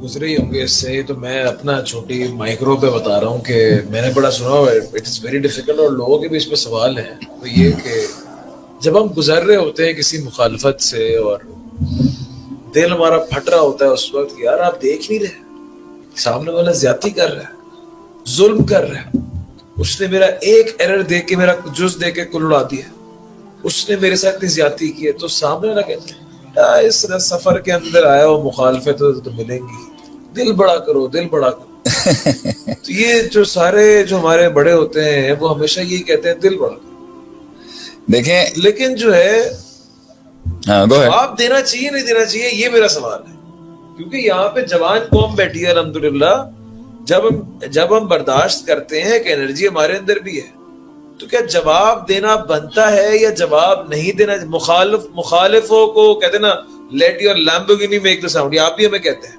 گزرے ہی ہوں گے اس سے، تو میں اپنا چھوٹی مائکرو پہ بتا رہا ہوں کہ میں نے بڑا سنا ہوا ہے اٹ از ویری ڈیفیکلٹ، اور لوگوں کے بھی اس پہ سوال ہیں، وہ یہ کہ جب ہم گزر رہے ہوتے ہیں کسی مخالفت سے اور دل ہمارا پھٹ رہا ہوتا ہے اس وقت، یار آپ دیکھ نہیں رہے سامنے والا زیادتی کر رہا ہے، ظلم کر رہا ہے، اس نے میرا ایک ایرر دیکھ کے، میرا جز دیکھ کے کل اڑا دیا، اس نے میرے ساتھ اتنی زیادتی کی ہے، تو سامنے والا کہتے ہیں اس سفر کے اندر آیا ہو مخالفت تو ملیں گی، دل بڑا کرو، دل بڑا کرو۔ تو یہ جو سارے جو ہمارے بڑے ہوتے ہیں وہ ہمیشہ یہی کہتے ہیں دل بڑا کرو۔ دیکھیں لیکن جو ہے جواب دینا چاہیے نہیں دینا چاہیے، یہ میرا سوال ہے، کیونکہ یہاں پہ جوان قوم بیٹھی ہے الحمدللہ، جب ہم برداشت کرتے ہیں کہ انرجی ہمارے اندر بھی ہے، تو کیا جواب دینا بنتا ہے یا جواب نہیں دینا؟ مخالفوں کو کہتے ہیں نا let your Lamborghini make the sound, آپ بھی ہمیں کہتے ہیں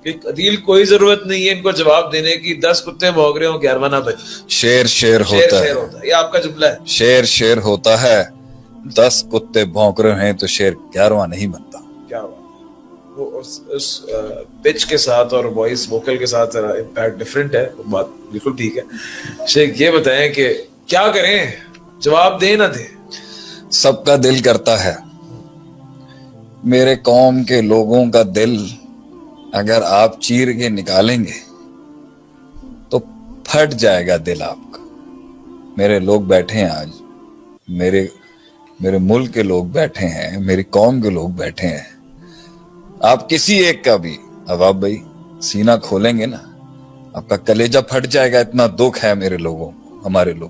کہ عدیل کوئی ضرورت نہیں ہے ان کو جواب دینے کی، 10 کتے بھونک رہے ہوں 11واں نہ بجے، شیر ہوتا ہے، یہ آپ کا جملہ ہے، شیر ہوتا ہے، 10 کتے بھونک رہے ہیں تو شیر 11واں نہیں بنتا۔ کیا بات ہے، وہ اس پچ کے ساتھ اور وائس ووکل کے ساتھ ذرا امپیکٹ ڈفرینٹ ہے، بات بالکل ٹھیک ہے۔ شیخ یہ بتائیں کہ کیا کریں، جواب دیں نہ دیں؟ سب کا دل کرتا ہے، میرے قوم کے لوگوں کا دل اگر آپ چیر کے نکالیں گے تو پھٹ جائے گا دل آپ کا۔ میرے لوگ بیٹھے ہیں آج، میرے ملک کے لوگ بیٹھے ہیں، میری قوم کے لوگ بیٹھے ہیں، آپ کسی ایک کا بھی اب آپ بھائی سینہ کھولیں گے نا، آپ کا کلیجہ پھٹ جائے گا، اتنا دکھ ہے میرے لوگوں کو، ہمارے لوگ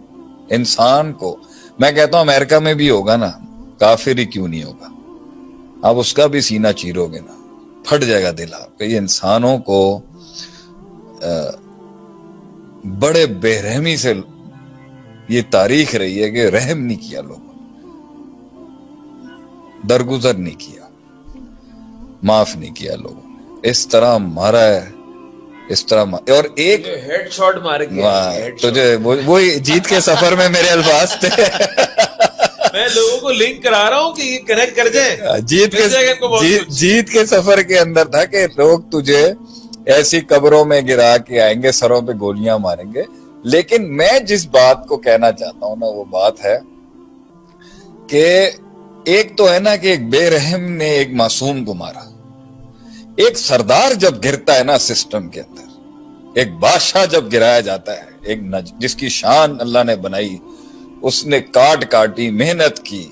انسان کو۔ میں کہتا ہوں امریکہ میں بھی ہوگا نا، کافر ہی کیوں نہیں ہوگا، آپ اس کا بھی سینہ چیرو گے نا، پھٹ جائے گا دل آپ کا۔ یہ انسانوں کو بڑے بے رحمی سے یہ تاریخ رہی ہے کہ رحم نہیں کیا، لوگوں درگزر نہیں کیا، معاف نہیں کیا لوگوں نے، اس طرح مارا ہے، اس طرح اور ایک ہیڈ شاٹ مار کے تجھے وہی جیت کے سفر میں میرے الفاظ تھے، میں لوگوں کو لنک کرا رہا ہوں کہ یہ کنیکٹ کر جائیں، جیت کے سفر کے اندر تھا کہ لوگ تجھے ایسی قبروں میں گرا کے آئیں گے، سروں پہ گولیاں ماریں گے۔ لیکن میں جس بات کو کہنا چاہتا ہوں نا، وہ بات ہے کہ ایک تو ہے نا کہ ایک بے رحم نے ایک معصوم کو مارا، ایک سردار جب گرتا ہے نا سسٹم کے اندر، ایک بادشاہ جب گرایا جاتا ہے، ایک جس کی شان اللہ نے بنائی، اس نے کاٹی، محنت کی،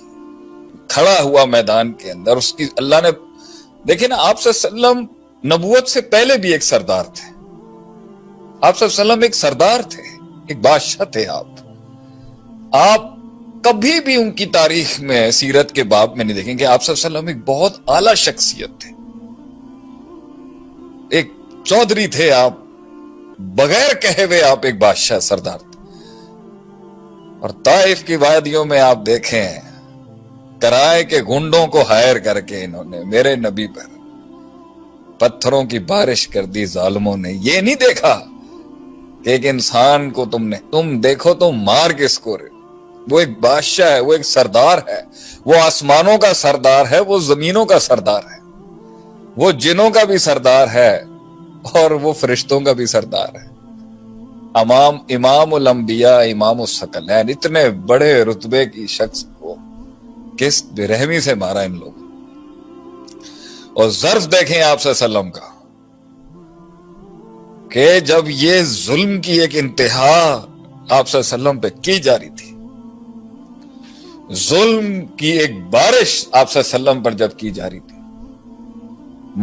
کھڑا ہوا میدان کے اندر، اس کی اللہ نے دیکھیں نا، آپ صلی اللہ علیہ وسلم نبوت سے پہلے بھی ایک سردار تھے، آپ صلی اللہ علیہ وسلم ایک سردار تھے، ایک بادشاہ تھے۔ آپ کبھی بھی ان کی تاریخ میں سیرت کے باب میں نہیں دیکھیں کہ آپ صلی اللہ علیہ وسلم ایک بہت اعلیٰ شخصیت تھے، ایک چودھری تھے آپ، بغیر کہے ہوئے آپ ایک بادشاہ سردار تھے۔ اور طائف کی وادیوں میں آپ دیکھیں، کرائے کے گنڈوں کو ہائر کر کے انہوں نے میرے نبی پر پتھروں کی بارش کر دی ظالموں نے۔ یہ نہیں دیکھا کہ ایک انسان کو تم دیکھو تو مار کس کو رہے، وہ ایک بادشاہ ہے، وہ ایک سردار ہے، وہ آسمانوں کا سردار ہے، وہ زمینوں کا سردار ہے، وہ جنوں کا بھی سردار ہے اور وہ فرشتوں کا بھی سردار ہے۔ امام الانبیاء، امام الثقلین، اتنے بڑے رتبے کی شخص کو کس بے رحمی سے مارا ان لوگوں۔ اور ظرف دیکھیں آپ صلی اللہ علیہ وسلم کا کہ جب یہ ظلم کی ایک انتہا آپ صلی اللہ علیہ وسلم پہ کی جا رہی تھی، ظلم کی ایک بارش آپ صلی اللہ علیہ وسلم پر جب کی جا رہی تھی،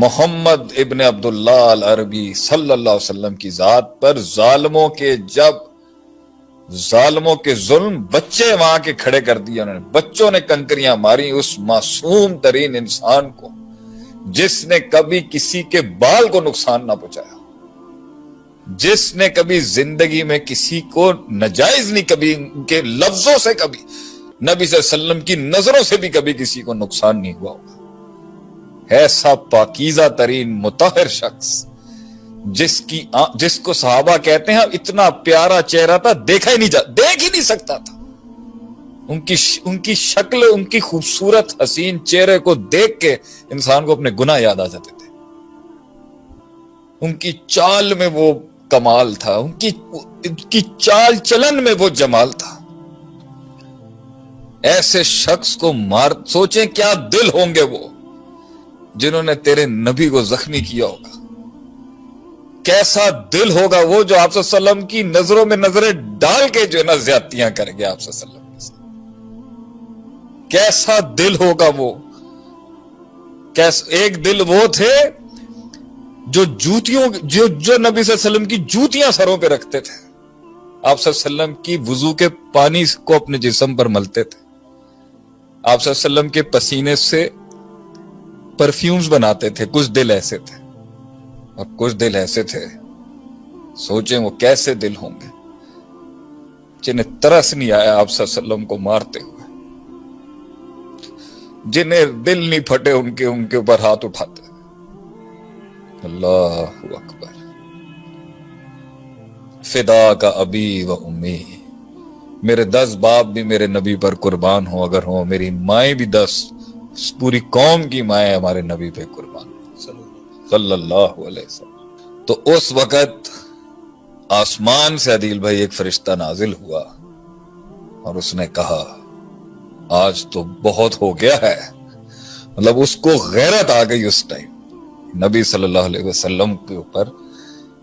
محمد ابن عبداللہ العربی صلی اللہ علیہ وسلم کی ذات پر ظالموں کے ظلم، بچے وہاں کے کھڑے کر دیے انہوں نے، بچوں نے کنکریاں ماری اس معصوم ترین انسان کو جس نے کبھی کسی کے بال کو نقصان نہ پہنچایا، جس نے کبھی زندگی میں کسی کو ناجائز نہیں، کبھی ان کے لفظوں سے، کبھی نبی صلی اللہ علیہ وسلم کی نظروں سے بھی کبھی کسی کو نقصان نہیں ہوا ہوگا۔ ایسا پاکیزہ ترین مطہر شخص جس کو صحابہ کہتے ہیں اتنا پیارا چہرہ تھا، دیکھ ہی نہیں سکتا تھا، ان کی شکل، ان کی خوبصورت حسین چہرے کو دیکھ کے انسان کو اپنے گناہ یاد آ جاتے تھے۔ ان کی چال میں وہ کمال تھا, ان کی چال چلن میں وہ جمال تھا. ایسے شخص کو مار, سوچیں کیا دل ہوں گے وہ جنہوں نے تیرے نبی کو زخمی کیا ہوگا. کیسا دل ہوگا وہ جو آپ صلی اللہ علیہ وسلم کی نظروں میں نظریں ڈال کے جو ہے نا زیادتیاں کریں گے آپ صلی اللہ علیہ وسلم کے ساتھ. کیسا دل ہوگا وہ. ایک دل وہ تھے جو جوتیوں جو نبی صلی اللہ علیہ وسلم کی جوتیاں سروں پہ رکھتے تھے. آپ صلی اللہ علیہ وسلم کی وضو کے پانی کو اپنے جسم پر ملتے تھے. آپ صلی اللہ علیہ وسلم کے پسینے سے پرفیومز بناتے تھے. کچھ دل ایسے تھے اور کچھ دل ایسے تھے, سوچیں وہ کیسے دل ہوں گے جنہیں ترس نہیں آیا آپ صلی اللہ علیہ وسلم کو مارتے ہوئے, جنہیں دل نہیں پھٹے ان کے اوپر ہاتھ اٹھاتے. اللہ اکبر. فدا کا ابی و امی, میرے 10 باپ بھی میرے نبی پر قربان ہو اگر ہوں, میری مائیں بھی 10, پوری قوم کی مائیں ہمارے نبی پہ قربان صلی اللہ علیہ وسلم. تو اس وقت آسمان سے عدیل بھائی ایک فرشتہ نازل ہوا اور اس نے کہا آج تو بہت ہو گیا ہے. مطلب اس کو غیرت آ گئی اس ٹائم نبی صلی اللہ علیہ وسلم کے اوپر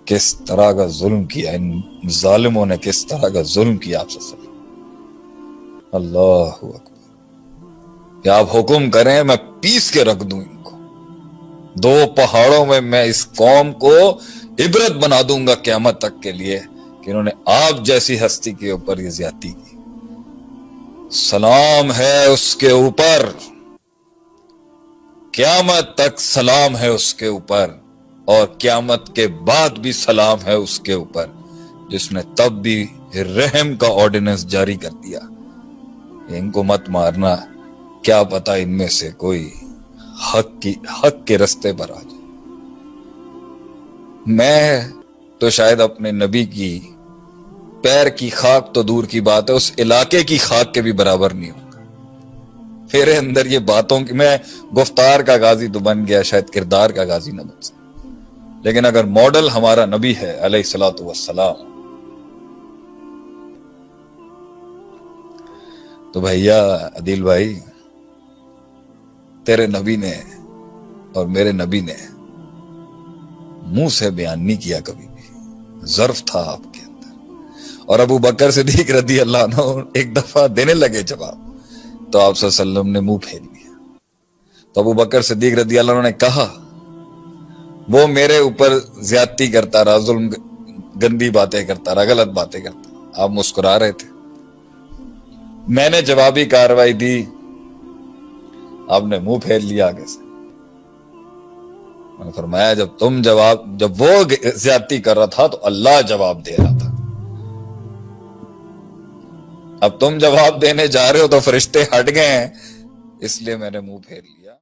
کس طرح کا ظلم کیا, ان ظالموں نے کس طرح کا ظلم کیا آپ سے. اللہ اکبر. کہ آپ حکم کریں میں پیس کے رکھ دوں ان کو, 2 پہاڑوں میں میں اس قوم کو عبرت بنا دوں گا قیامت تک کے لیے کہ انہوں نے آپ جیسی ہستی کے اوپر یہ زیادتی کی. سلام ہے اس کے اوپر, قیامت تک سلام ہے اس کے اوپر, اور قیامت کے بعد بھی سلام ہے اس کے اوپر جس نے تب بھی رحم کا آرڈیننس جاری کر دیا. ان کو مت مارنا, کیا پتا ان میں سے کوئی حق کے رستے پر آ جائے. میں تو شاید اپنے نبی کی پیر کی خاک تو دور کی بات ہے, اس علاقے کی خاک کے بھی برابر نہیں ہوں. میرے اندر یہ باتوں کی, میں گفتار کا غازی تو بن گیا, شاید کردار کا غازی نہ بن سکتا, لیکن اگر ماڈل ہمارا نبی ہے علیہ الصلوۃ والسلام, تو بھیا عدیل بھائی تیرے نبی نے اور میرے نبی نے منہ سے بیان نہیں کیا کبھی بھی, ظرف تھا آپ کے اندر. اور ابو بکر صدیق رضی اللہ عنہ ایک دفعہ دینے لگے جواب, تو آپ صلی اللہ علیہ وسلم نے منہ پھیر لیا. تو ابو بکر صدیق رضی اللہ عنہ نے کہا وہ میرے اوپر زیادتی کرتا رہا, ظلم, گندی باتیں کرتا رہا, غلط باتیں کرتا رہا. آپ مسکرا رہے تھے, میں نے جوابی کارروائی دی, آپ نے منہ پھیر لیا آگے سے. میں نے فرمایا جب وہ زیادتی کر رہا تھا تو اللہ جواب دے رہا تھا, اب تم جواب دینے جا رہے ہو تو فرشتے ہٹ گئے ہیں, اس لیے میں نے منہ پھیر لیا.